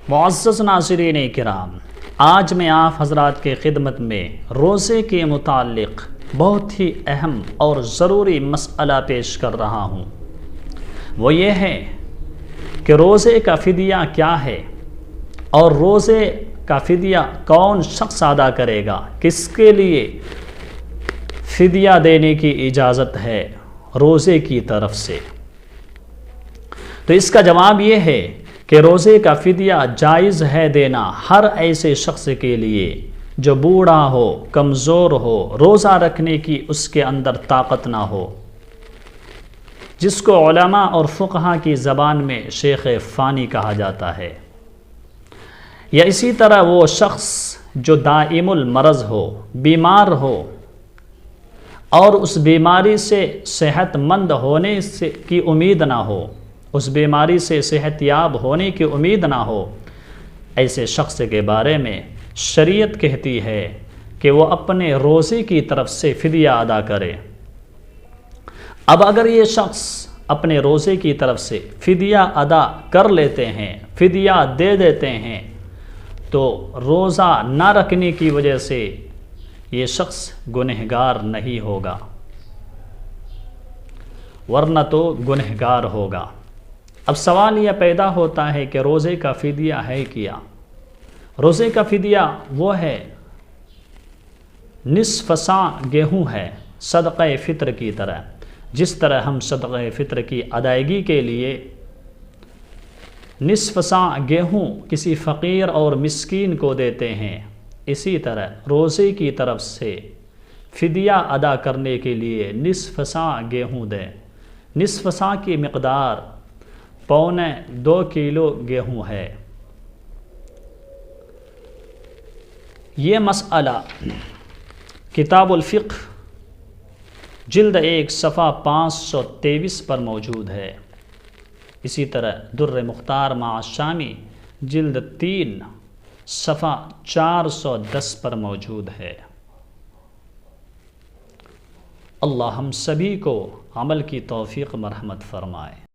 معزز ناظرین کرام، آج میں آپ حضرات کے خدمت میں روزے کے متعلق بہت ہی اہم اور ضروری مسئلہ پیش کر رہا ہوں۔ وہ یہ ہے کہ روزے کا فدیہ کیا ہے اور روزے کا فدیہ کون شخص ادا کرے گا، کس کے لیے فدیہ دینے کی اجازت ہے روزے کی طرف سے۔ تو اس کا جواب یہ ہے کہ روزے کا فدیہ جائز ہے دینا ہر ایسے شخص کے لیے جو بوڑھا ہو، کمزور ہو، روزہ رکھنے کی اس کے اندر طاقت نہ ہو، جس کو علماء اور فقہا کی زبان میں شیخ فانی کہا جاتا ہے، یا اسی طرح وہ شخص جو دائم المرض ہو، بیمار ہو اور اس بیماری سے صحت مند ہونے کی امید نہ ہو، اس بیماری سے صحت یاب ہونے کی امید نہ ہو، ایسے شخص کے بارے میں شریعت کہتی ہے کہ وہ اپنے روزے کی طرف سے فدیہ ادا کرے۔ اب اگر یہ شخص اپنے روزے کی طرف سے فدیہ ادا کر لیتے ہیں، فدیہ دے دیتے ہیں، تو روزہ نہ رکھنے کی وجہ سے یہ شخص گنہگار نہیں ہوگا، ورنہ تو گنہگار ہوگا۔ اب سوال یہ پیدا ہوتا ہے کہ روزے کا فدیہ ہے کیا؟ روزے کا فدیہ وہ ہے، نصف ساع گیہوں ہے، صدقہ فطر کی طرح، جس طرح ہم صدقہ فطر کی ادائیگی کے لیے نصف ساع گیہوں کسی فقیر اور مسکین کو دیتے ہیں، اسی طرح روزے کی طرف سے فدیہ ادا کرنے کے لیے نصف ساع گیہوں دیں۔ نصف ساع کی مقدار 1.25 کلو گیہوں ہے۔ یہ مسئلہ کتاب الفقہ جلد 1 صفحہ 523 پر موجود ہے۔ اسی طرح در مختار مع الشامی جلد 3 صفحہ 410 پر موجود ہے۔ اللہ ہم سبھی کو عمل کی توفیق مرحمت فرمائے۔